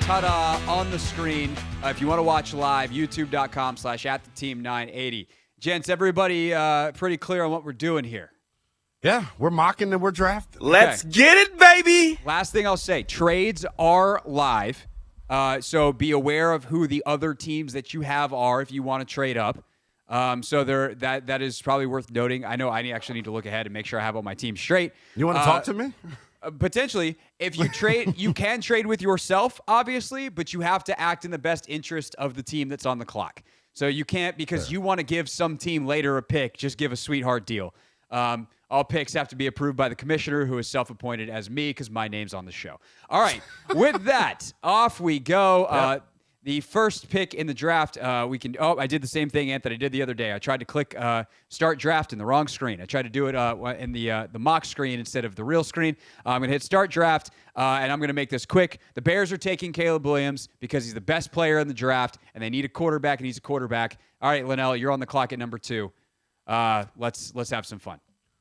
Ta-da, on the screen. If you want to watch live, youtube.com/@theteam980. Gents, everybody pretty clear on what we're doing here. Yeah, we're mocking and we're drafting. Let's get it, baby. Last thing I'll say, trades are live. So be aware of who the other teams that you have are if you want to trade up. So that is probably worth noting. I know I actually need to look ahead and make sure I have all my teams straight. You want to talk to me? Potentially, if you trade, you can trade with yourself, obviously, but you have to act in the best interest of the team that's on the clock. So you can't, because you want to give some team later a pick, just give a sweetheart deal. All picks have to be approved by the commissioner, who is self-appointed as me, because my name's on the show. All right, with that, off we go. The first pick in the draft, we can. Oh, I did the same thing, Ant, that I did the other day. I tried to click start draft in the wrong screen. I tried to do it in the mock screen instead of the real screen. I'm going to hit start draft, and I'm going to make this quick. The Bears are taking Caleb Williams because he's the best player in the draft, and they need a quarterback, and he's a quarterback. All right, Lynnell, you're on the clock at number 2. Let's have some fun.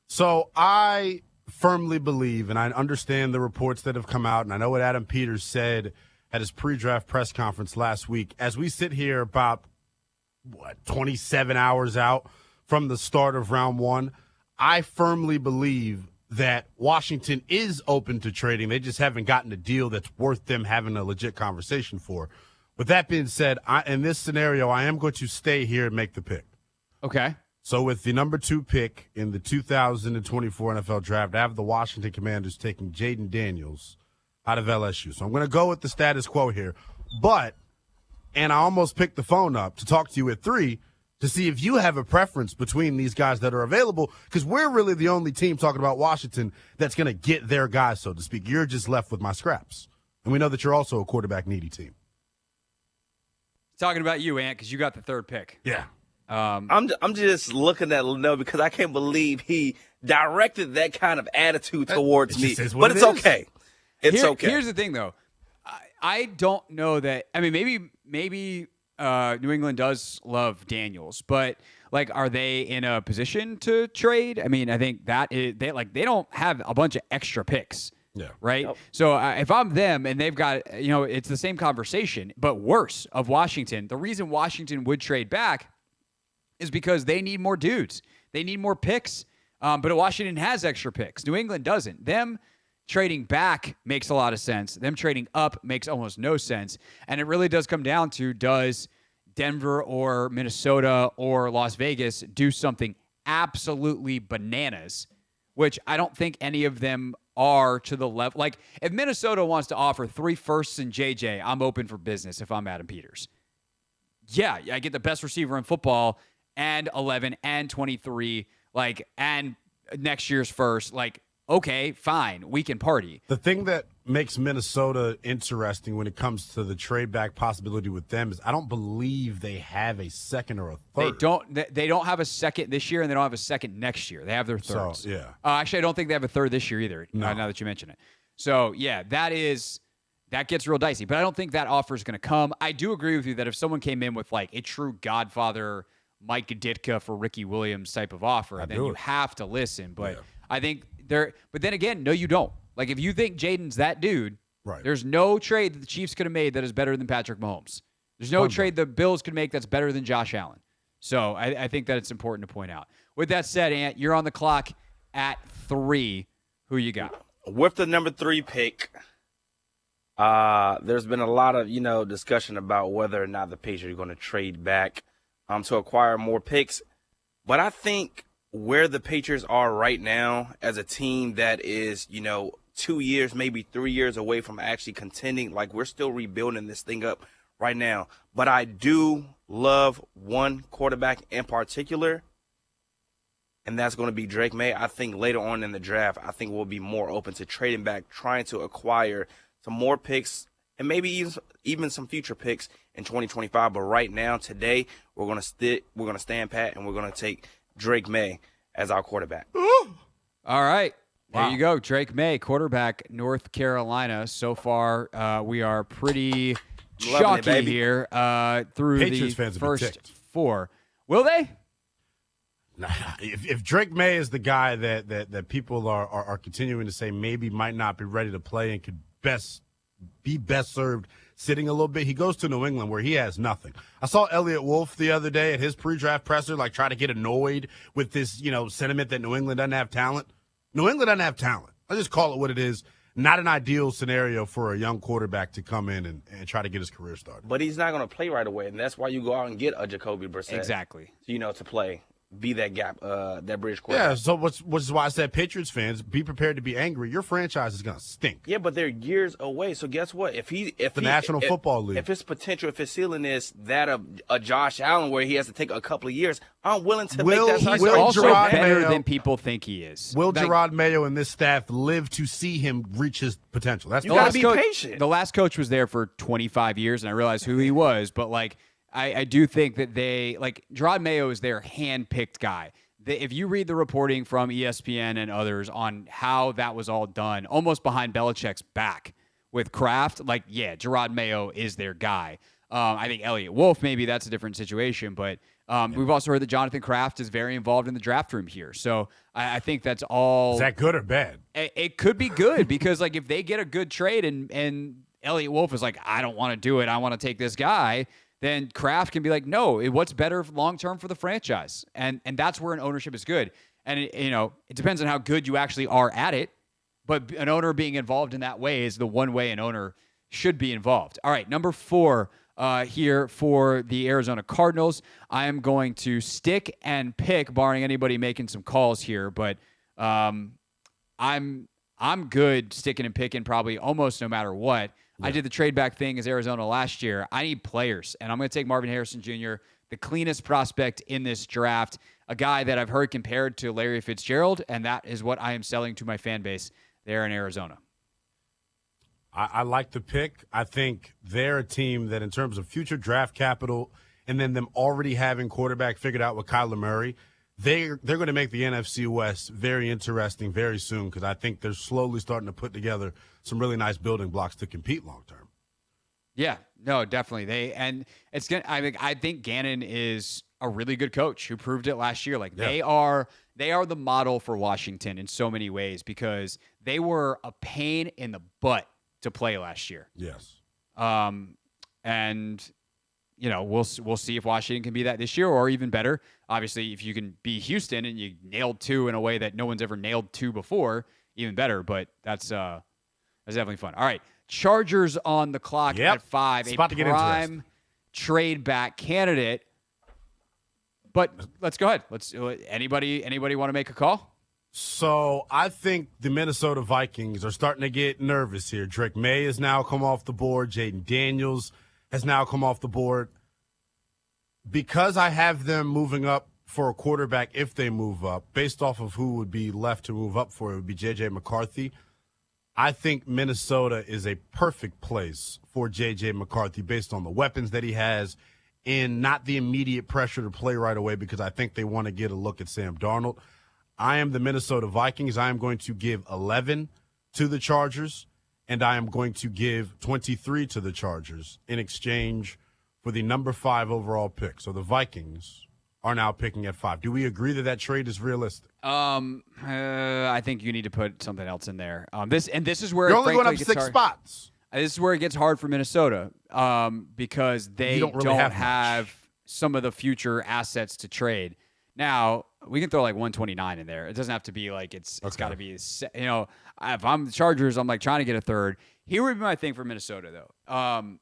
So I firmly believe, and I understand the reports that have come out, and I know what Adam Peters said at his pre-draft press conference last week. As we sit here about, 27 hours out from the start of round 1, I firmly believe that Washington is open to trading. They just haven't gotten a deal that's worth them having a legit conversation for. With that being said, in this scenario, I am going to stay here and make the pick. Okay. So with the number 2 pick in the 2024 NFL Draft, I have the Washington Commanders taking Jaden Daniels out of LSU. So I'm going to go with the status quo here. And I almost picked the phone up to talk to you at 3 to see if you have a preference between these guys that are available, because we're really the only team talking about Washington that's going to get their guys, so to speak. You're just left with my scraps. And we know that you're also a quarterback-needy team. Talking about you, Ant, because you got the 3rd pick. Yeah. I'm just looking at Lynnell because I can't believe he directed that kind of attitude towards me. But it's okay. It's okay. Here's the thing, though. I don't know that. I mean, maybe New England does love Daniels, but are they in a position to trade? I mean, I think that is they don't have a bunch of extra picks. Yeah. Right. Yep. So if I'm them and they've got, it's the same conversation, but worse of Washington. The reason Washington would trade back is because they need more dudes. They need more picks. But Washington has extra picks. New England doesn't. Them trading back makes a lot of sense. Them trading up makes almost no sense. And it really does come down to, does Denver or Minnesota or Las Vegas do something absolutely bananas, which I don't think any of them are to the level. Like, if Minnesota wants to offer 3 firsts and JJ, I'm open for business if I'm Adam Peters. Yeah, I get the best receiver in football and 11 and 23, and next year's first. Okay, fine, we can party. The thing that makes Minnesota interesting when it comes to the trade back possibility with them is I don't believe they have a second or a third. They don't have a second this year, and they don't have a second next year. They have their thirds. So, yeah. Actually, I don't think they have a third this year either, no. Now that you mention it. So, yeah, that gets real dicey. But I don't think that offer is going to come. I do agree with you that if someone came in with, a true Godfather, Mike Ditka for Ricky Williams type of offer, then you have to listen. But I think but then again, no, you don't. If you think Jaden's that dude, right, there's no trade that the Chiefs could have made that is better than Patrick Mahomes. There's no trade the Bills could make that's better than Josh Allen. So I think that it's important to point out. With that said, Ant, you're on the clock at 3. Who you got? With the number 3 pick, there's been a lot of, discussion about whether or not the Patriots are going to trade back to acquire more picks. But I think where the Patriots are right now as a team that is, 2 years, maybe 3 years away from actually contending, we're still rebuilding this thing up right now. But I do love one quarterback in particular, and that's going to be Drake May. I think later on in the draft, I think we'll be more open to trading back, trying to acquire some more picks and maybe even some future picks in 2025. But right now, today, we're going to stand pat, and we're going to take Drake May as our quarterback. All right. There Wow. you go. Drake May, quarterback, North Carolina. So far, we are pretty chalky here through Patriots the fans will be first ticked. 4. Will they? Nah, if Drake May is the guy that people are continuing to say maybe might not be ready to play and could best be best served sitting a little bit. He goes to New England where he has nothing. I saw Elliott Wolf the other day at his pre-draft presser, like try to get annoyed with this, sentiment that New England doesn't have talent. New England doesn't have talent. I just call it what it is. Not an ideal scenario for a young quarterback to come in and try to get his career started. But he's not going to play right away, and that's why you go out and get a Jacoby Brissett. Exactly. To play. Be that gap, that bridge quarterback. Yeah, so which is why I said Patriots fans, be prepared to be angry. Your franchise is going to stink. Yeah, but they're years away. So guess what? If National Football League, if his potential, if his ceiling is that of a Josh Allen, where he has to take a couple of years, I'm willing to make that. He's sacrifice. also Gerard better Mayo, than people think he is. Will Gerard Mayo and this staff live to see him reach his potential? That's You the gotta last be coach. patient. The last coach was there for 25 years, and I realized who he was. But I do think that Gerard Mayo is their hand-picked guy. If you read the reporting from ESPN and others on how that was all done, almost behind Belichick's back with Kraft, Gerard Mayo is their guy. I think Elliott Wolf, maybe that's a different situation, but we've also heard that Jonathan Kraft is very involved in the draft room here. So I think that's all. Is that good or bad? It could be good because if they get a good trade and Elliott Wolf is like, I don't want to do it, I want to take this guy, then Kraft can be like, no, what's better long-term for the franchise? And that's where an ownership is good. And, it depends on how good you actually are at it. But an owner being involved in that way is the one way an owner should be involved. All right, number 4 here for the Arizona Cardinals. I am going to stick and pick, barring anybody making some calls here. But I'm good sticking and picking probably almost no matter what. Yeah. I did the trade back thing as Arizona last year. I need players, and I'm going to take Marvin Harrison Jr., the cleanest prospect in this draft, a guy that I've heard compared to Larry Fitzgerald, and that is what I am selling to my fan base there in Arizona. I like the pick. I think they're a team that in terms of future draft capital and then them already having quarterback figured out with Kyler Murray, they're going to make the NFC West very interesting very soon because I think they're slowly starting to put together some really nice building blocks to compete long term. Yeah, no, definitely. I think Gannon is a really good coach who proved it last year. They are the model for Washington in so many ways because they were a pain in the butt to play last year. Yes. And we'll see if Washington can be that this year or even better. Obviously, if you can be Houston and you nailed 2 in a way that no one's ever nailed 2 before, even better. But that's definitely fun. All right, Chargers on the clock at 5. It's about to get prime trade back candidate. But let's go ahead. Anybody want to make a call? So I think the Minnesota Vikings are starting to get nervous here. Drake May has now come off the board. Jaden Daniels has now come off the board. Because I have them moving up for a quarterback if they move up, based off of who would be left to move up for, it would be J.J. McCarthy. I think Minnesota is a perfect place for J.J. McCarthy based on the weapons that he has and not the immediate pressure to play right away because I think they want to get a look at Sam Darnold. I am the Minnesota Vikings. I am going to give 11 to the Chargers, and I am going to give 23 to the Chargers in exchange for the number 5 overall pick. So the Vikings are now picking at 5. Do we agree that trade is realistic? I think you need to put something else in there. This is where you're only going up gets 6 hard. spots. This is where it gets hard for Minnesota because they don't really have some of the future assets to trade. Now, we can throw 129 in there. It doesn't have to be it's got to be, if I'm the Chargers, I'm trying to get a third. Here would be my thing for Minnesota, though.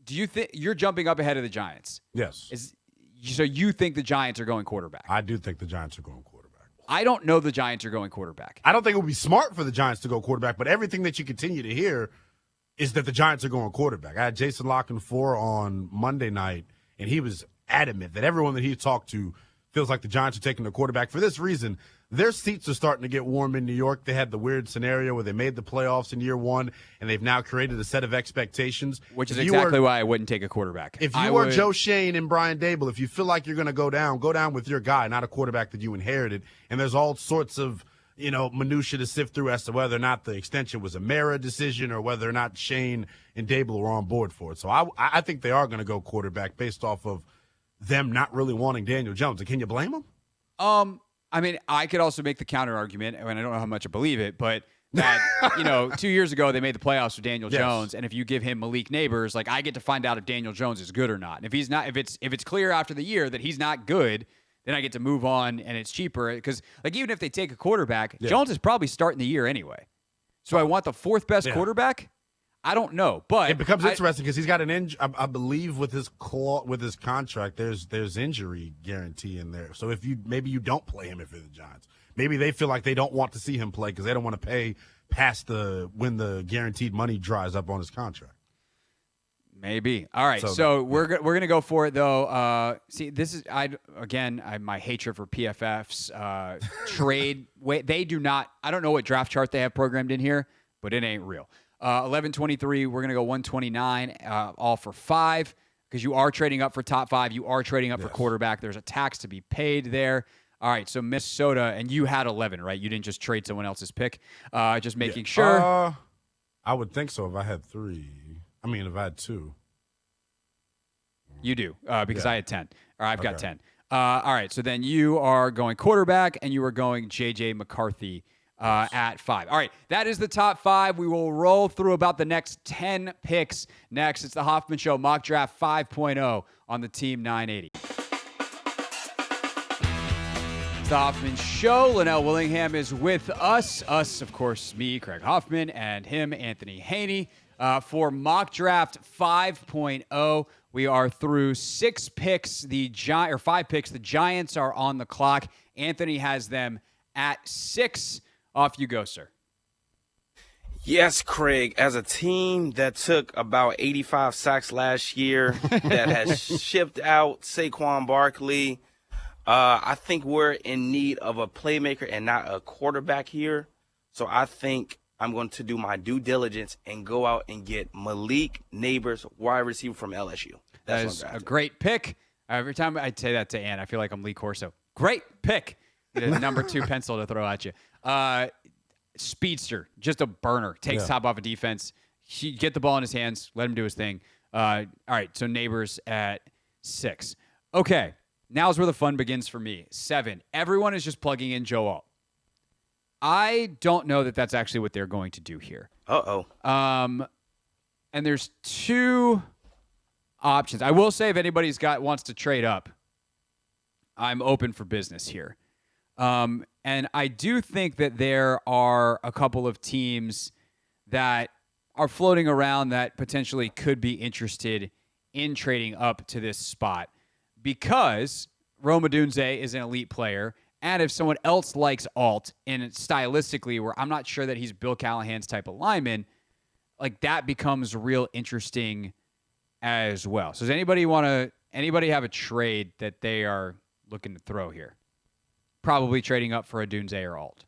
Do you think you're jumping up ahead of the Giants? Yes. So you think the Giants are going quarterback? I do think the Giants are going quarterback. I don't know the Giants are going quarterback. I don't think it would be smart for the Giants to go quarterback, but everything that you continue to hear is that the Giants are going quarterback. I had Jason Lockenfor on Monday night, and he was adamant that everyone that he talked to feels like the Giants are taking the quarterback. For this reason, their seats are starting to get warm in New York. They had the weird scenario where they made the playoffs in year 1, and they've now created a set of expectations. Which is exactly why I wouldn't take a quarterback. If you are Joe Shane and Brian Dable, if you feel like you're going to go down with your guy, not a quarterback that you inherited. And there's all sorts of minutia to sift through as to whether or not the extension was a Mara decision or whether or not Shane and Dable were on board for it. So I think they are going to go quarterback based off of them not really wanting Daniel Jones. And can you blame them? I mean, I could also make the counter argument, and I don't know how much I believe it, but that, 2 years ago they made the playoffs with Daniel Yes. Jones, and if you give him Malik Neighbors, like I get to find out if Daniel Jones is good or not. And if he's not, if it's clear after the year that he's not good, then I get to move on, and it's cheaper because like even if they take a quarterback, Jones is probably starting the year anyway. So I want the fourth best quarterback. I don't know, but it becomes interesting because he's got an injury. I believe with his contract, there's injury guarantee in there. So if maybe you don't play him if you're the Giants, maybe they feel like they don't want to see him play because they don't want to pay past when the guaranteed money dries up on his contract. Maybe. All right. So we're gonna go for it though. See, this is my hatred for PFF's trade. They do not. I don't know what draft chart they have programmed in here, but it ain't real. 11-23. We're gonna go 129. All for 5 because you are trading up for top 5. You are trading up for quarterback. There's a tax to be paid there. All right. So Minnesota, and you had 11, right? You didn't just trade someone else's pick. Just making sure. I would think so if I had 3. I mean, if I had 2. You do, because I had 10. Or I've got 10. All right, so then you are going quarterback, and you are going J.J. McCarthy at 5. All right, that is the top 5. We will roll through about the next 10 picks next. It's the Hoffman Show Mock Draft 5.0 on the Team 980. It's the Hoffman Show. Lynnell Willingham is with us. Us, of course, me, Craig Hoffman, and him, Anthony Haney. For Mock Draft 5.0, we are through 6 picks. 5 picks. The Giants are on the clock. Anthony has them at 6. Off you go, sir. Yes, Craig. As a team that took about 85 sacks last year, that has shipped out Saquon Barkley, I think we're in need of a playmaker and not a quarterback here. So I think I'm going to do my due diligence and go out and get Malik Neighbors, wide receiver from LSU. That is a great pick. Every time I say that to Ann, I feel like I'm Lee Corso. Great pick. Get a number 2 pencil to throw at you. Speedster, just a burner. Takes top off a defense. Get the ball in his hands. Let him do his thing. All right, so Neighbors at 6. Okay, now's where the fun begins for me. 7. Everyone is just plugging in Joe Alt. I don't know that that's actually what they're going to do here. And there's 2 options. I will say if anybody's wants to trade up, I'm open for business here. And I do think that there are a couple of teams that are floating around that potentially could be interested in trading up to this spot because Rome Odunze is an elite player. And if someone else likes Alt, and stylistically, where I'm not sure that he's Bill Callahan's type of lineman, like that becomes real interesting as well. So does anybody have a trade that they are looking to throw here? Probably trading up for a Odunze or Alt.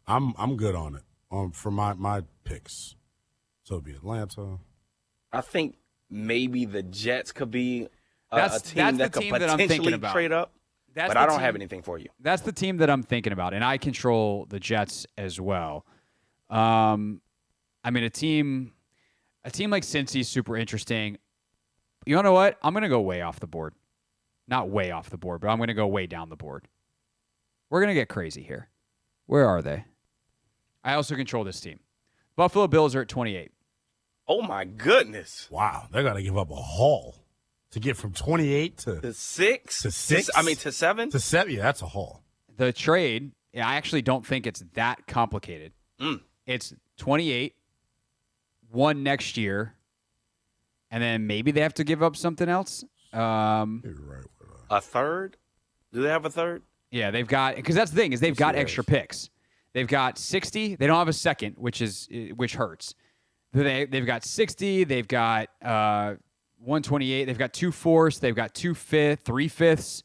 I'm good on it. For my picks, so it'd be Atlanta. I think maybe the Jets could be a team that could potentially trade up. But I don't have anything for you. That's the team that I'm thinking about, and I control the Jets as well. I mean, a team like Cincy is super interesting. You know what? I'm going to go way off the board. Not way off the board, but I'm going to go way down the board. We're going to get crazy here. Where are they? I also control this team. Buffalo Bills are at 28. Oh, my goodness. Wow. They're going to give up a haul to get from 28 to 6. To 6? To 7? To 7, yeah, that's a haul. The trade, I actually don't think it's that complicated. It's 28, 1 next year, and then maybe they have to give up something else. You're right. A third? Do they have a third? Yeah, they've got, because that's the thing, is they've got extra picks. They've got 60. They don't have a second, which hurts. They've got 60. They've got 128. They've got 2 fourths. They've got 3 fifths,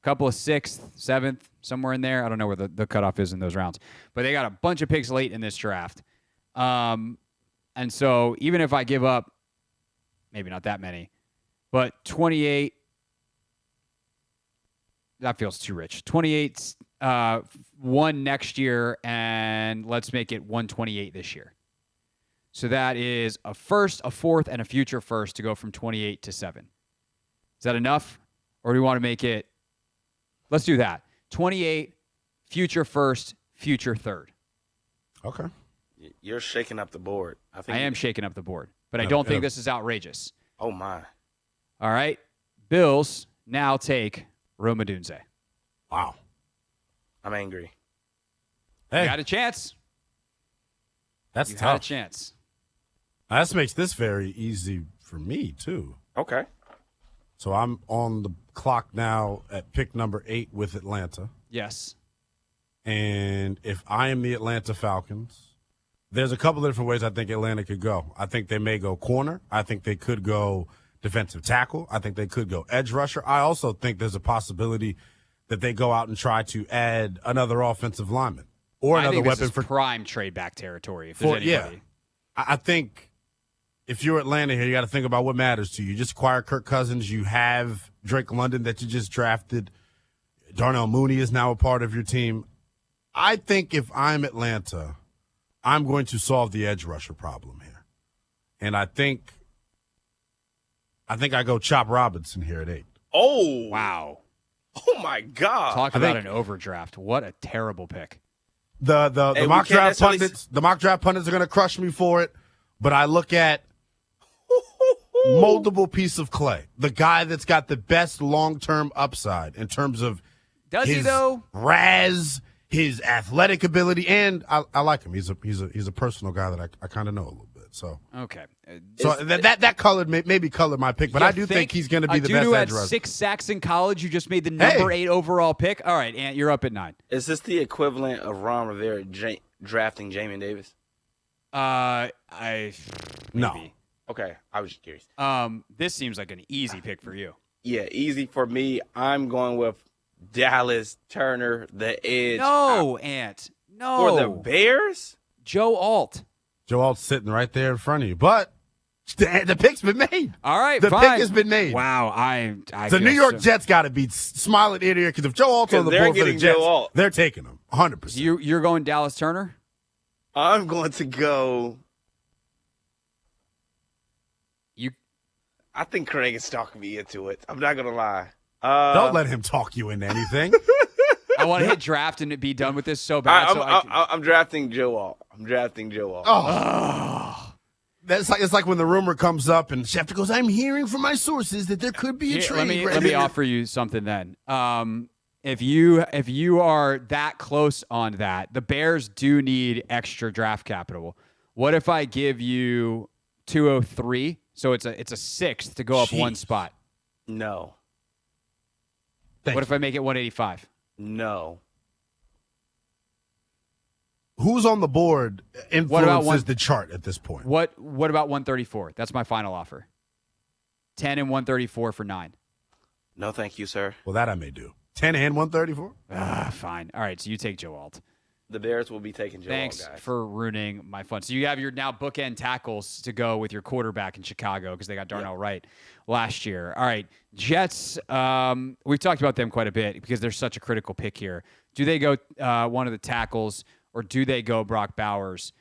a couple of 6th, 7th, somewhere in there. I don't know where the cutoff is in those rounds. But they got a bunch of picks late in this draft. And so even if I give up, maybe not that many, but 28, that feels too rich. 28, 1 next year, and let's make it 128 this year. So that is a first, a fourth, and a future first to go from 28 to 7. Is that enough? Or do we want to make it, let's do that. 28, future first, future third. Okay. You're shaking up the board. I am shaking up the board, but I don't think this is outrageous. Oh, my. All right. Bills now take Rome Odunze. Wow. I'm angry. Hey, You got a chance. that's You tough. had a chance. That makes this very easy for me, too. Okay. So I'm on the clock now at pick number 8 with Atlanta. Yes. And if I am the Atlanta Falcons, there's a couple of different ways I think Atlanta could go. I think they may go corner. I think they could go defensive tackle. I think they could go edge rusher. I also think there's a possibility that they go out and try to add another offensive lineman or I another think weapon this is for prime trade back territory. If there's anybody. yeah. I think if you're Atlanta here, you got to think about what matters to you. You just acquired Kirk Cousins. You have Drake London that you just drafted. Darnell Mooney is now a part of your team. I think if I'm Atlanta, I'm going to solve the edge rusher problem here. And I think I go Chop Robinson here at 8. Oh. Wow. Oh, my God. Talk about an overdraft. What a terrible pick. The Hey, mock we can't draft pundits, the mock draft pundits are going to crush me for it, but I look at moldable piece of clay, the guy that's got the best long-term upside in terms of Does his he though? Raz, his athletic ability, and I like him. He's a personal guy that I kind of know a little bit. So Okay. that colored maybe colored my pick, but I do think he's going to be the best dude who edge had rusher. 6 sacks in college, you just made the number 8 overall pick. All right, Ant, you're up at 9. Is this the equivalent of Ron Rivera drafting Jamin Davis? No. Okay. I was just curious. This seems like an easy pick for you. Yeah, easy for me. I'm going with Dallas Turner, the edge. No, Ant. No. For the Bears? Joe Alt. Joe Alt's sitting right there in front of you, but the pick's been made. All right, the fine. pick has been made. Wow, I The New York Jets got to be smiling ear to ear because if Joe Alt's on the board for the Jets, they're taking him 100%. You're going Dallas Turner? I'm going to go. I think Craig is talking me into it. I'm not going to lie. Don't let him talk you into anything. I want to hit draft and be done with this so bad. I'm drafting Joe Alt. Oh. It's like when the rumor comes up and Schefter goes, I'm hearing from my sources that there could be a trade. Let me offer you something then. If you are that close on that, the Bears do need extra draft capital. What if I give you 203? So it's a 6th to go up one spot. No. What if I make it 185? No. Who's on the board influences the chart at this point. What about 134? That's my final offer. 10 and 134 for 9. No, thank you, sir. Well, that I may do. 10 and 134? Fine. All right, so you take Joe Alt. The Bears will be taking Joe Alt, Thanks guys. for ruining my fun. So you have your now bookend tackles to go with your quarterback in Chicago because they got Darnell Wright last year. All right, Jets, we've talked about them quite a bit because they're such a critical pick here. Do they go one of the tackles or do they go Brock Bowers?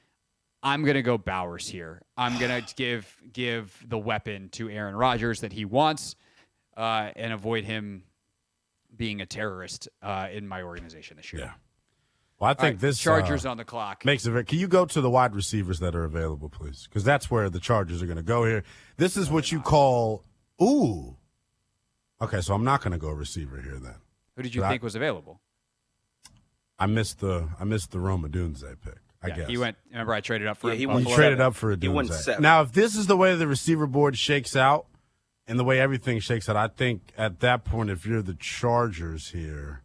I'm going to go Bowers here. I'm going to give the weapon to Aaron Rodgers that he wants and avoid him being a terrorist in my organization this year. Yeah. Well, I think this Chargers on the clock. Makes it very. Can you go to the wide receivers that are available, please? Because that's where the Chargers are going to go here. This is what you call ooh. Okay, so I'm not going to go receiver here then. Who did you think was available? I missed the Rome Odunze pick. I guess he went. Remember, I traded up for him. He traded up for Odunze. He went 7. Now, if this is the way the receiver board shakes out, and the way everything shakes out, I think at that point, if you're the Chargers here,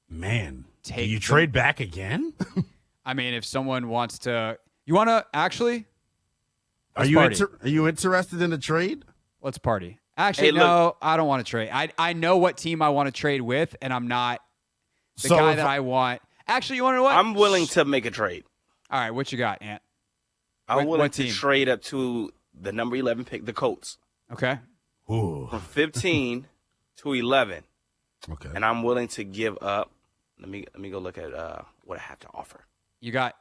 man. Do you trade back again? I mean, if someone wants to, you want to actually? Are you interested in a trade? Let's party. Actually, no, I don't want to trade. I know what team I want to trade with, and I'm not the guy that I want. Actually, you want to know what? I'm willing to make a trade. All right, what you got, Ant? I'm willing to trade up to the number 11 pick, the Colts. Okay. Ooh. From 15 to 11. Okay. And I'm willing to give up. Let me go look at what I have to offer. You got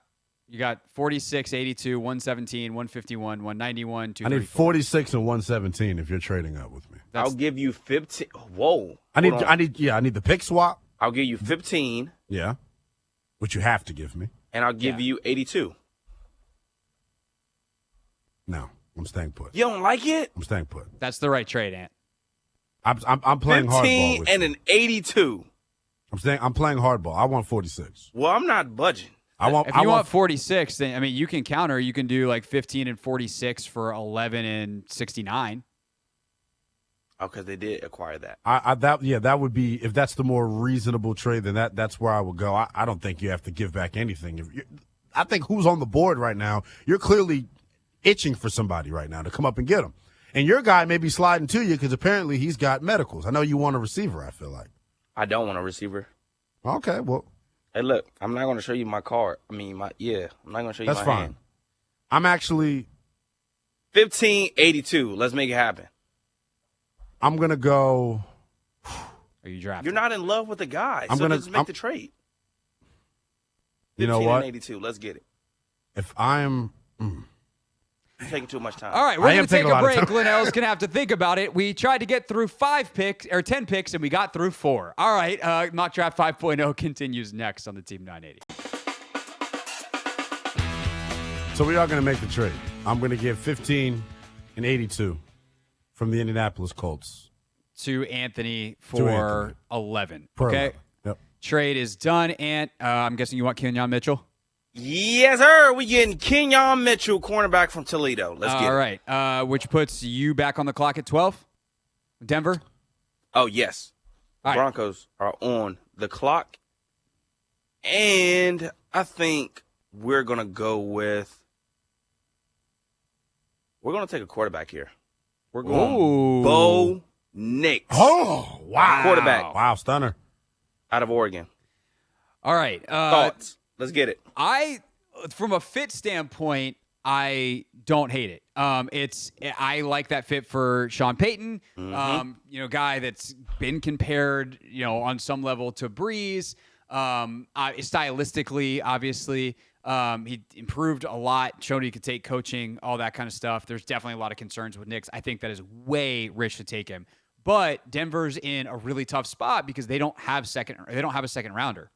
46, 82, 117, 151, 191, 234. I need 46 and 117 if you're trading up with me. I'll give you 15. Whoa. I need the pick swap. I'll give you 15. Yeah. Which you have to give me. and I'll give you 82. No, I'm staying put. You don't like it? I'm staying put. That's the right trade, Ant. I'm playing hardball 15 with and you. an 82. I'm playing hardball. I want 46. Well, I'm not budging. If you want 46, then I mean you can counter. You can do like 15 and 46 for 11 and 69. Oh, because they did acquire that. That would be, if that's the more reasonable trade, then that's where I would go. I don't think you have to give back anything. I think who's on the board right now, you're clearly itching for somebody right now to come up and get him. And your guy may be sliding to you because apparently he's got medicals. I know you want a receiver, I feel like. I don't want a receiver. Okay, well. Hey, look, I'm not going to show you my card. I'm not going to show you That's my fine. hand. I'm actually 1582. Let's make it happen. I'm going to go. Are you drafting? You're not in love with the guy, let's make the trade. You know what? 15 and 82. Let's get it. If I'm. You're taking too much time. All right, we're going to take a break. time. Lynnell's going to have to think about it. We tried to get through 10 picks, and we got through 4. All right, Mock Draft 5.0 continues next on the Team 980. So we are going to make the trade. I'm going to give 15 and 82 from the Indianapolis Colts To Anthony for 11. per Okay. 11. Yep. Trade is done, and I'm guessing you want Kenyon Mitchell? Yes, sir. We getting Kenyon Mitchell, cornerback from Toledo. Let's get it. All right, which puts you back on the clock at 12? Denver? Oh, yes. All right. Broncos are on the clock. And I think we're going to go with – we're going to take a quarterback here. We're going Bo Nix. Oh, wow. Quarterback. Wow, stunner. Out of Oregon. All right. Thoughts? Let's get it. From a fit standpoint, I don't hate it. I like that fit for Sean Payton, guy that's been compared, on some level to Breeze. Stylistically, obviously, he improved a lot, showed he could take coaching, all that kind of stuff. There's definitely a lot of concerns with Knicks. I think that is way rich to take him. But Denver's in a really tough spot because they don't have a second rounder.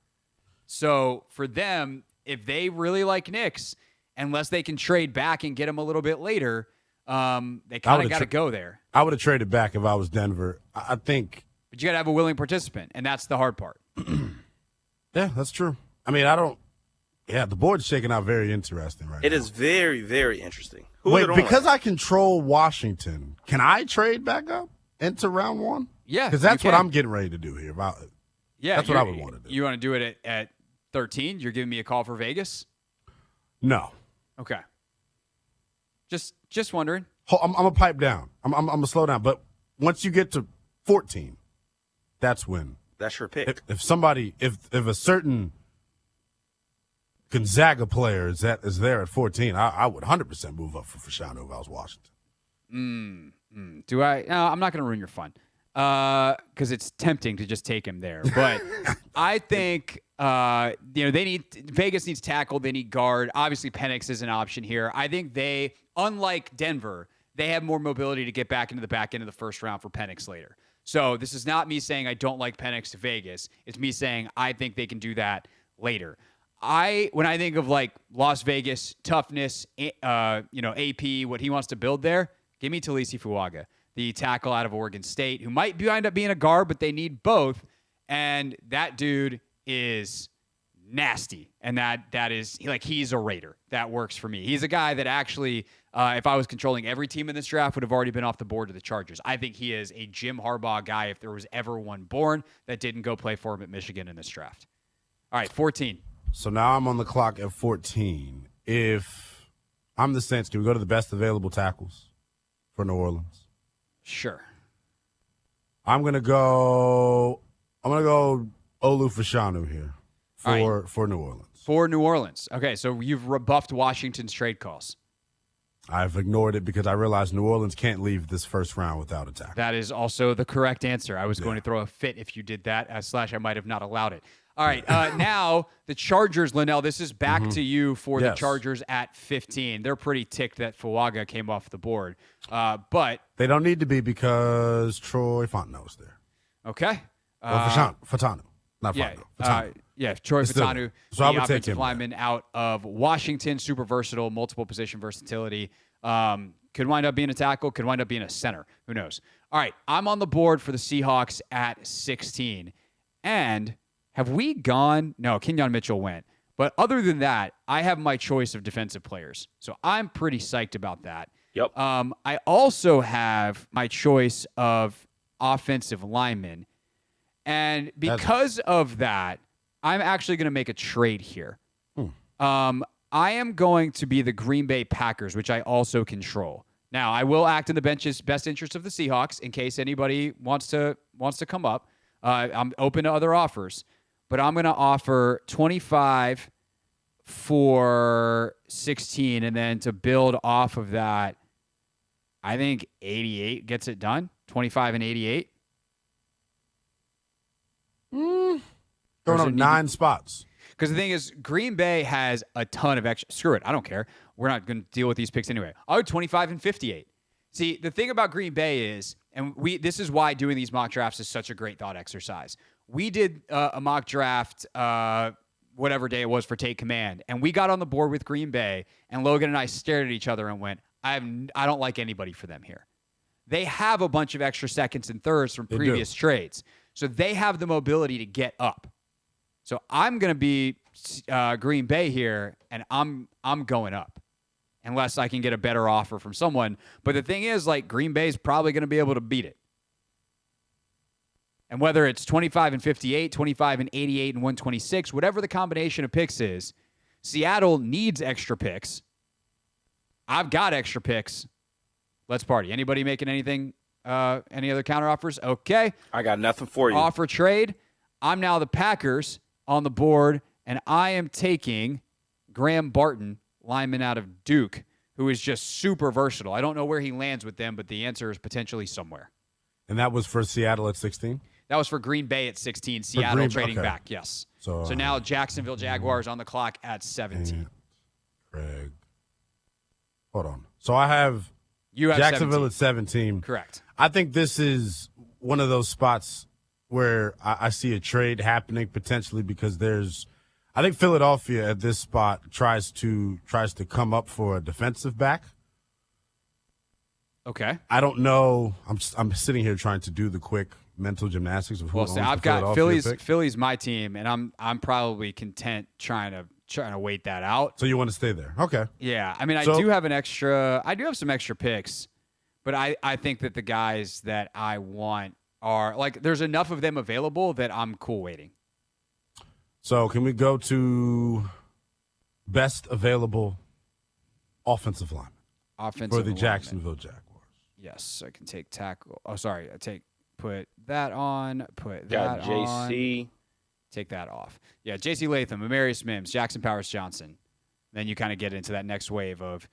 So for them, if they really like Knicks, unless they can trade back and get him a little bit later, they kind of got to go there. I would have traded back if I was Denver. I think. But you got to have a willing participant, and that's the hard part. Yeah, that's true. I mean, the board's shaking out very interesting right now. It is very, very interesting. Wait, because I control Washington, can I trade back up into round 1? Yeah. Because that's what I'm getting ready to do here. That's what I would want to do. You want to do it at 13? You're giving me a call for Vegas? No. Okay. Just wondering. I'm going to pipe down. I'm going to slow down. But once you get to 14, that's when. That's your pick. If a certain Gonzaga player is there at 14, I would 100% move up for Fashanu if I was Washington. Do I? No, I'm not going to ruin your fun because it's tempting to just take him there. But I think Vegas needs tackle. They need guard. Obviously, Penix is an option here. I think unlike Denver, they have more mobility to get back into the back end of the first round for Penix later. So this is not me saying I don't like Penix to Vegas. It's me saying I think they can do that later. When I think of like Las Vegas toughness, AP, what he wants to build there, give me Talisi Fuaga, the tackle out of Oregon State, who might end up being a guard, but they need both. And that dude is nasty. And that is he's a Raider. That works for me. He's a guy that actually, if I was controlling every team in this draft, would have already been off the board to the Chargers. I think he is a Jim Harbaugh guy if there was ever one born that didn't go play for him at Michigan in this draft. All right, 14. So now I'm on the clock at 14. If I'm the Saints, can we go to the best available tackles for New Orleans? Sure. I'm gonna go Olu Fashanu here for New Orleans. For New Orleans. Okay, so you've rebuffed Washington's trade calls. I've ignored it because I realized New Orleans can't leave this first round without a tackle. That is also the correct answer. I was going to throw a fit if you did that, / I might have not allowed it. All right, now the Chargers, Lynnell, this is back to you for the Chargers at 15. They're pretty ticked that Fuaga came off the board, but they don't need to be because Troy Fontenot's there. Okay. Fatanu, not Fontenot. Yeah, Yeah, Troy Still, Fautanu, so I the would take offensive him lineman out of Washington, super versatile, multiple position versatility. Could wind up being a tackle, could wind up being a center. Who knows? All right, I'm on the board for the Seahawks at 16. And have we gone? No, Kenyon Mitchell went. But other than that, I have my choice of defensive players. So I'm pretty psyched about that. Yep. I also have my choice of offensive linemen. And because of that, I'm actually going to make a trade here. I am going to be the Green Bay Packers, which I also control. Now, I will act in the bench's best interest of the Seahawks in case anybody wants to come up. I'm open to other offers, but I'm going to offer 25 for 16, and then to build off of that, I think 88 gets it done. 25 and 88. Throwing up 9 spots. Because the thing is, Green Bay has a ton of extra. Screw it. I don't care. We're not going to deal with these picks anyway. I would 25 and 58. See, the thing about Green Bay is, and this is why doing these mock drafts is such a great thought exercise. We did a mock draft whatever day it was for Take Command, and we got on the board with Green Bay, and Logan and I stared at each other and went, I don't like anybody for them here. They have a bunch of extra seconds and thirds from previous trades, so they have the mobility to get up. So I'm going to be Green Bay here, and I'm going up unless I can get a better offer from someone. But the thing is, like, Green Bay's probably going to be able to beat it. And whether it's 25 and 58, 25 and 88 and 126, whatever the combination of picks is, Seattle needs extra picks. I've got extra picks. Let's party. Anybody making anything, any other counter offers? Okay. I got nothing for you. Offer trade. I'm now the Packers on the board, and I am taking Graham Barton, lineman out of Duke, who is just super versatile. I don't know where he lands with them, but the answer is potentially somewhere. And that was for Seattle at 16? That was for Green Bay at 16. Seattle trading okay. back, yes. So now Jacksonville Jaguars on the clock at 17. Craig. Hold on. So I have You have Jacksonville 17. at 17. Correct. I think this is one of those spots where I see a trade happening potentially because I think Philadelphia at this spot tries to come up for a defensive back. Okay. I don't know. I'm sitting here trying to do the quick mental gymnastics of who owns I've the got Philadelphia pick. Philly's my team, and I'm probably content trying to wait that out. So you want to stay there? Okay. Yeah. I mean, I do have some extra picks, but I think that the guys that I want are like there's enough of them available that I'm cool waiting. So can we go to best available offensive lineman for the Jacksonville Jaguars? Yes, I can take tackle. Oh, sorry. Put that on. Put got that JC. on. Take that off. Yeah, J.C. Latham, Amarius Mims, Jackson Powers Johnson. Then you kind of get into that next wave of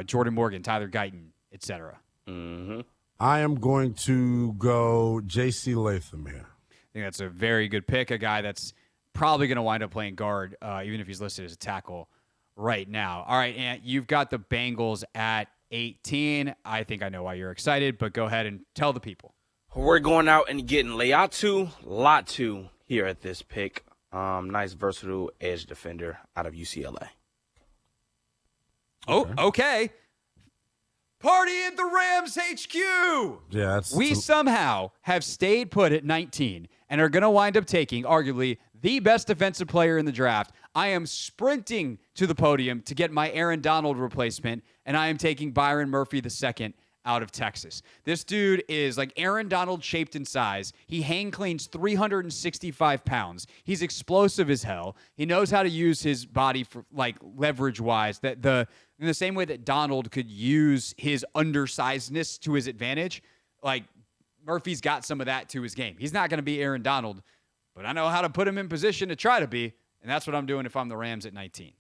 Jordan Morgan, Tyler Guyton, etc. Mm-hmm. I am going to go J.C. Latham here. I think that's a very good pick. A guy that's probably going to wind up playing guard, even if he's listed as a tackle right now. All right, Ant, you've got the Bengals at 18. I think I know why you're excited, but go ahead and tell the people. We're going out and getting Latu here at this pick. Nice versatile edge defender out of UCLA. Oh, okay. Party at the Rams HQ. Yeah, we somehow have stayed put at 19 and are going to wind up taking arguably the best defensive player in the draft. I am sprinting to the podium to get my Aaron Donald replacement, and I am taking Byron Murphy II out of Texas. This dude is like Aaron Donald shaped in size. He hang cleans 365 pounds. He's explosive as hell. He knows how to use his body for like leverage wise. In the same way that Donald could use his undersizedness to his advantage, like Murphy's got some of that to his game. He's not going to be Aaron Donald, but I know how to put him in position to try to be, and that's what I'm doing if I'm the Rams at 19.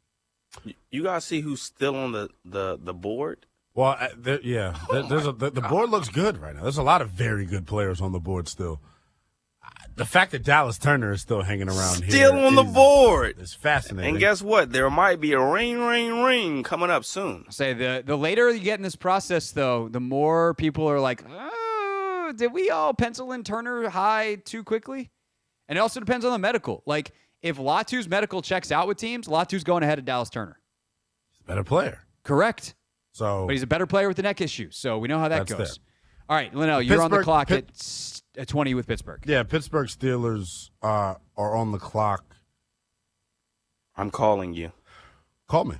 You guys see who's still on the board? Well, the board looks good right now. There's a lot of very good players on the board still. The fact that Dallas Turner is still hanging around still on the board is fascinating. And guess what? There might be a ring coming up soon. Say the later you get in this process, though, the more people are like, oh, did we all pencil in Turner high too quickly? And it also depends on the medical. Like, if Latu's medical checks out with teams, Latu's going ahead of Dallas Turner. He's a better player. Correct. So, but he's a better player with the neck issue, so we know how that goes. There. All right, Lynnell, you're on the clock at 20 with Pittsburgh. Yeah, Pittsburgh Steelers are on the clock. I'm calling you. Call me.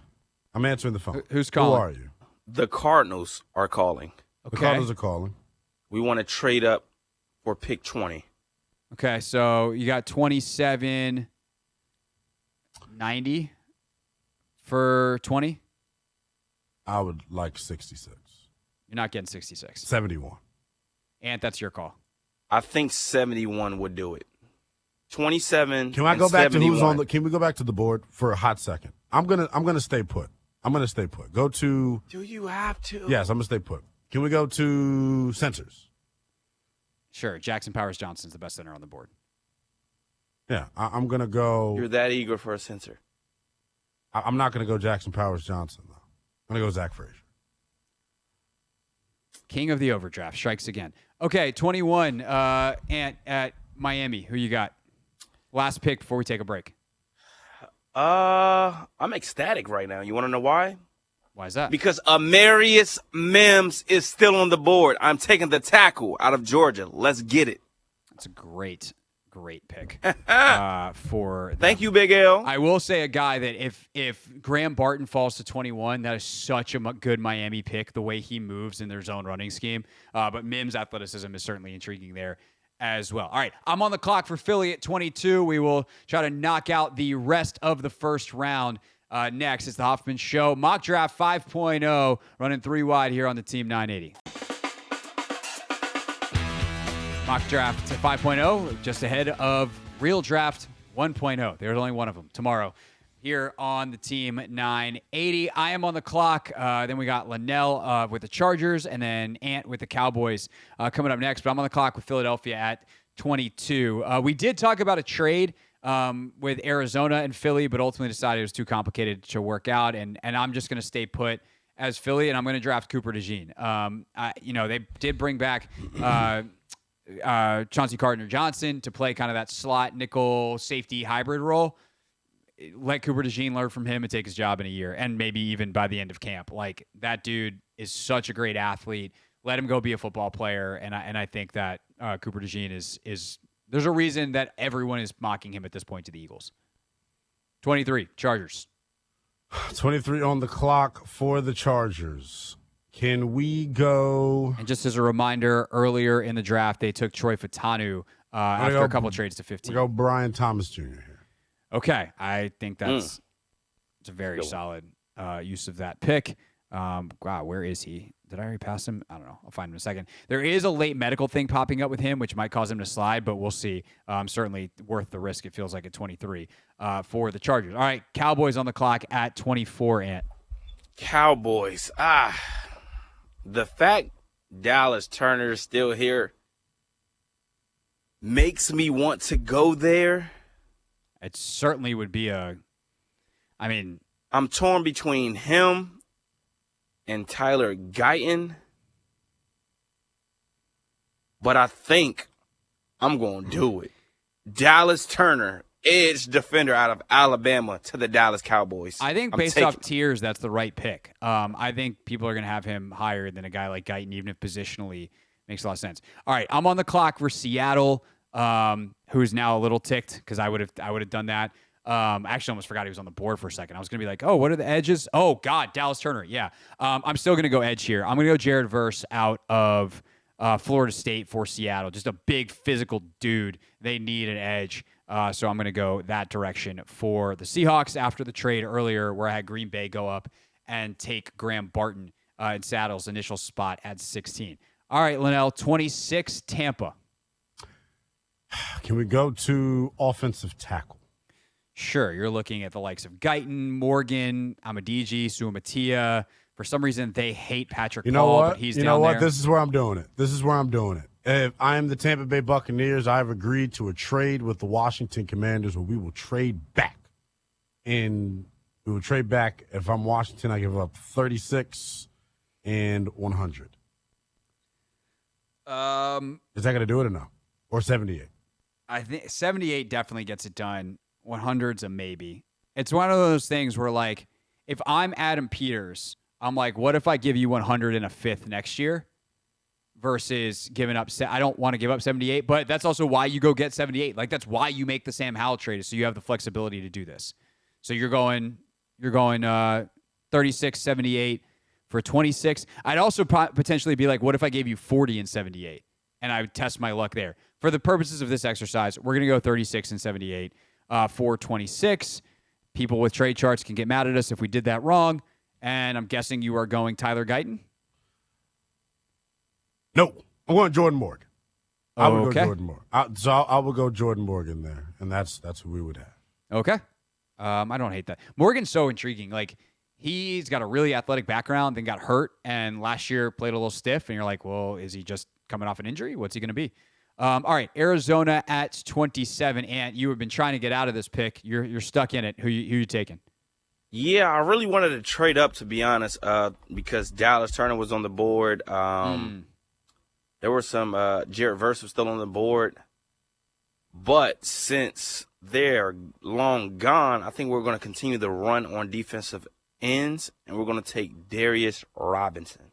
I'm answering the phone. Who's calling? Who are you? The Cardinals are calling. Okay. The Cardinals are calling. We want to trade up for pick 20. Okay, so you got 27.90 for 20? I would like 66. You're not getting 66. 71. Ant, that's your call. I think 71 would do it. 27. Can I go back 71. to who's on the? Can we go back to the board for a hot second? I'm gonna stay put. I'm gonna stay put. Go to. Do you have to? Yes, I'm gonna stay put. Can we go to centers? Sure. Jackson Powers Johnson's the best center on the board. Yeah, I'm gonna go. You're that eager for a center. I'm not gonna go Jackson Powers Johnson though. I'm gonna go Zach Frazier. King of the overdraft strikes again. Okay, 21. Ant at Miami. Who you got? Last pick before we take a break. I'm ecstatic right now. You want to know why? Why is that? Because Amarius Mims is still on the board. I'm taking the tackle out of Georgia. Let's get it. That's a great pick for them. Thank you, Big L. I will say a guy that if Graham Barton falls to 21, that is such a good Miami pick, the way he moves in their zone running scheme. But Mims' athleticism is certainly intriguing there as well. All right, I'm on the clock for Philly at 22. We will try to knock out the rest of the first round next. It's the Hoffman Show. Mock Draft 5.0, running 3 wide here on the Team 980. Mock Draft 5.0, just ahead of Real Draft 1.0. There's only one of them tomorrow here on the Team 980. I am on the clock. Then we got Lynnell with the Chargers and then Ant with the Cowboys coming up next. But I'm on the clock with Philadelphia at 22. We did talk about a trade with Arizona and Philly, but ultimately decided it was too complicated to work out. And I'm just going to stay put as Philly, and I'm going to draft Cooper DeJean. They did bring back Chauncey Gardner-Johnson to play kind of that slot nickel safety hybrid role. Let Cooper DeJean learn from him and take his job in a year, and maybe even by the end of camp. Like, that dude is such a great athlete. Let him go be a football player, and I think that Cooper DeJean is there's a reason that everyone is mocking him at this point to the Eagles. 23, Chargers. 23 on the clock for the Chargers. Can we go? And just as a reminder, earlier in the draft, they took Troy Fautanu after a couple of trades to 15. We go Brian Thomas Jr. here. Okay, I think it's a very solid use of that pick. Wow, where is he? Did I already pass him? I don't know. I'll find him in a second. There is a late medical thing popping up with him, which might cause him to slide, but we'll see. Certainly worth the risk, it feels like, at 23 for the Chargers. All right, Cowboys on the clock at 24, Ant. Cowboys. The fact Dallas Turner is still here makes me want to go there. It certainly would be I'm torn between him and Tyler Guyton, but I think I'm going to do it. Dallas Turner, edge defender out of Alabama to the Dallas Cowboys. I think based off tiers, that's the right pick. I think people are going to have him higher than a guy like Guyton, even if positionally makes a lot of sense. All right, I'm on the clock for Seattle, who's now a little ticked because I would have done that. I actually almost forgot he was on the board for a second. I was going to be like, oh, what are the edges? Oh, God, Dallas Turner. Yeah. I'm still going to go edge here. I'm going to go Jared Verse out of Florida State for Seattle. Just a big physical dude. They need an edge. So I'm going to go that direction for the Seahawks after the trade earlier where I had Green Bay go up and take Graham Barton in Saddle's initial spot at 16. All right, Lynnell, 26, Tampa. Can we go to offensive tackle? Sure. You're looking at the likes of Guyton, Morgan, Amadiji, Suamatia. For some reason, they hate Patrick Paul, but he's down there. You know what? This is where I'm doing it. If I am the Tampa Bay Buccaneers, I've agreed to a trade with the Washington Commanders where we will trade back. And we will trade back. If I'm Washington, I give up 36 and 100. Is that going to do it or no? Or 78? I think 78 definitely gets it done. 100's a maybe. It's one of those things where, like, if I'm Adam Peters, I'm like, what if I give you 100 and a fifth next year versus giving up? I don't want to give up 78, but that's also why you go get 78. Like, that's why you make the Sam Howell trade, so you have the flexibility to do this. So you're going 36, 78 for 26. I'd also potentially be like, what if I gave you 40 and 78? And I would test my luck there. For the purposes of this exercise, we're going to go 36 and 78 for 26. People with trade charts can get mad at us if we did that wrong. And I'm guessing you are going Tyler Guyton? No, I'm going Jordan Morgan. I would Okay. go Jordan Morgan. So I will go Jordan Morgan there, and that's who we would have. Okay. I don't hate that. Morgan's so intriguing. Like, he's got a really athletic background, then got hurt, and last year played a little stiff, and you're like, well, is he just coming off an injury? What's he going to be? All right, Arizona at 27. Ant, you have been trying to get out of this pick. You're stuck in it. Who you taking? Yeah, I really wanted to trade up, to be honest, because Dallas Turner was on the board. There were some Jarrett Verse was still on the board. But since they're long gone, I think we're going to continue the run on defensive ends, and we're going to take Darius Robinson.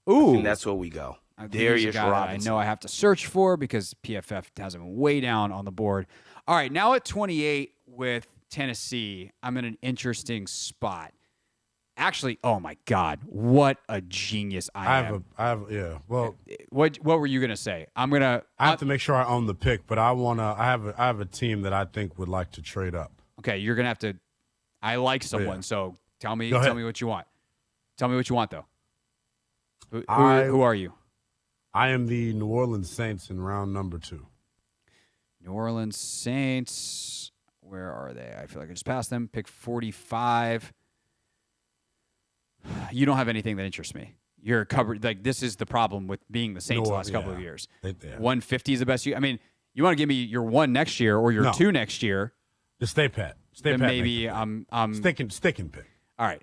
Ooh. And that's where we go. He's a Darius guy that Robinson. I know I have to search for because PFF has him way down on the board. All right, now at 28 with Tennessee, I'm in an interesting spot. Actually, oh my God, what a genius I am. Yeah. Well, What were you gonna say? I have to make sure I own the pick, but I have a team that I think would like to trade up. Okay, you're gonna have to. I like someone, so tell me Go ahead. what you want. Tell me what you want though. Who are you? I am the New Orleans Saints in round number 2. New Orleans Saints. Where are they? I feel like I just passed them. Pick 45. You don't have anything that interests me. You're covered. Like, this is the problem with being the Saints the last couple of years. 150 is the best. I mean, you want to give me your 1 next year or your 2 next year. Just stay pat. Then maybe I'm sticking pick. All right.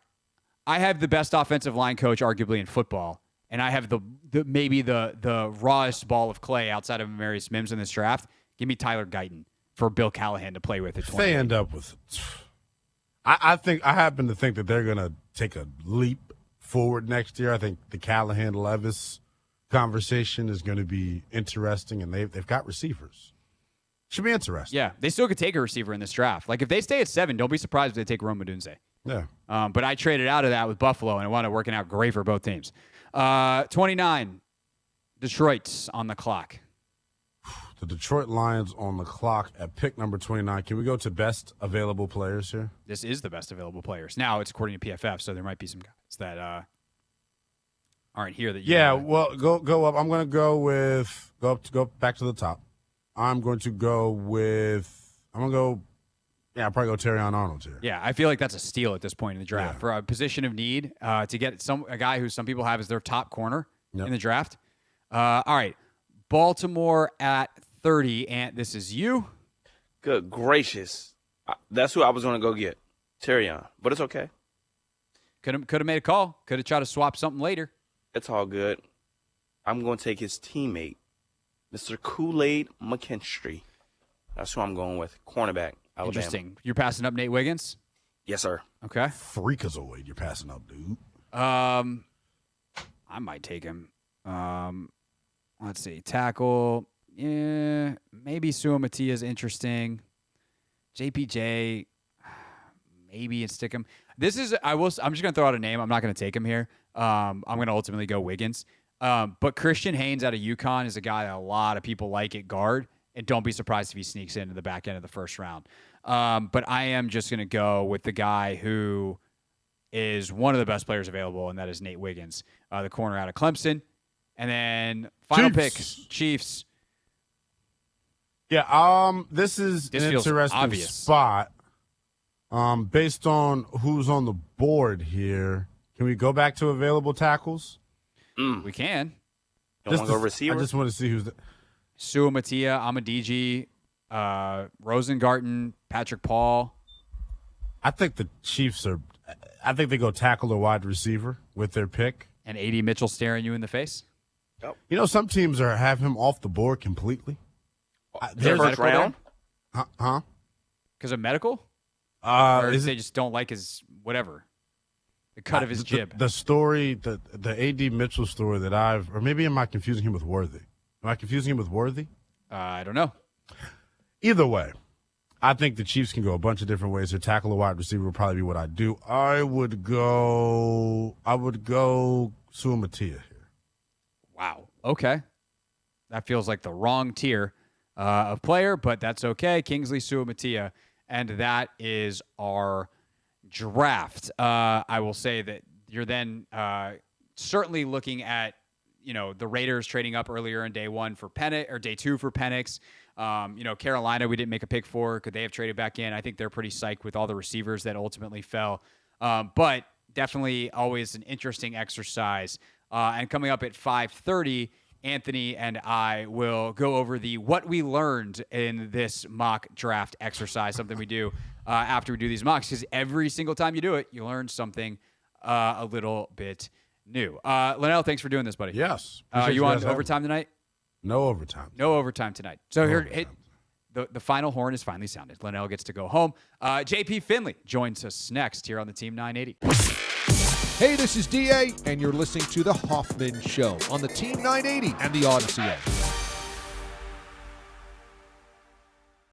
I have the best offensive line coach arguably in football, and I have maybe the rawest ball of clay outside of Marius Mims in this draft. Give me Tyler Guyton for Bill Callahan to play with at 20. They end up with. I happen to think that they're going to take a leap forward next year. I think the Callahan-Levis conversation is going to be interesting, and they've got receivers. Should be interesting. Yeah, they still could take a receiver in this draft. Like, if they stay at 7, don't be surprised if they take Rome Odunze. Yeah. But I traded out of that with Buffalo, and it wound up working out great for both teams. 29, Detroit's on the clock. The Detroit Lions on the clock at pick number 29. Can we go to best available players here? This is the best available players. Now, it's according to PFF, so there might be some guys that aren't here that you well, go up. I'm going to go back to the top. I'm going to go I'll probably go Terrion Arnold here. Yeah, I feel like that's a steal at this point in the draft. For a position of need, to get a guy who some people have as their top corner in the draft. All right, Baltimore at 30, and this is you. Good gracious. That's who I was going to go get, Terrion. But it's okay. Could have made a call. Could have tried to swap something later. It's all good. I'm going to take his teammate, Mr. Kool-Aid McKinstry. That's who I'm going with. Cornerback, Alabama. Interesting. You're passing up Nate Wiggins? Yes, sir. Okay. Freakazoid you're passing up, dude. I might take him. Let's see. Tackle. Yeah, maybe Suamati is interesting. JPJ, maybe and stick him. I'm just gonna throw out a name. I'm not gonna take him here. I'm gonna ultimately go Wiggins. But Christian Haynes out of UConn is a guy that a lot of people like at guard, and don't be surprised if he sneaks into the back end of the first round. But I am just gonna go with the guy who is one of the best players available, and that is Nate Wiggins, the corner out of Clemson. And then final pick, Chiefs. Yeah, this is an interesting obvious spot. Based on who's on the board here, can we go back to available tackles? We can. Don't want to go receiver? I just want to see who's Suamatia, Amadiji, Rosengarten, Patrick Paul. I think the Chiefs they go tackle or wide receiver with their pick. And A.D. Mitchell staring you in the face? Yep. You know, some teams have him off the board completely. Their first round? Huh? Because of medical? Or Is they it, just don't like his whatever. The cut of his jib. The story, the A.D. Mitchell story that or maybe am I confusing him with Worthy? Am I confusing him with Worthy? I don't know. Either way, I think the Chiefs can go a bunch of different ways. To tackle a wide receiver would probably be what I do. I would go Suamatia here. Wow. Okay. That feels like the wrong tier of player, but that's okay. Kingsley Suamatia, and that is our draft. I will say that you're then certainly looking at the Raiders trading up earlier in day 1 for Penix or day 2 for Penix. Carolina, we didn't make a pick for. Could they have traded back in? I think they're pretty psyched with all the receivers that ultimately fell. But definitely always an interesting exercise. And coming up at 5:30, Anthony and I will go over what we learned in this mock draft exercise, something we do after we do these mocks, because every single time you do it, you learn something a little bit new. Lynnell, thanks for doing this, buddy. Yes. You on overtime tonight? No overtime. No overtime tonight. So here, the final horn is finally sounded. Lynnell gets to go home. JP Finley joins us next here on the Team 980. Hey, this is DA, and you're listening to The Hoffman Show on the Team 980 and the Odyssey app.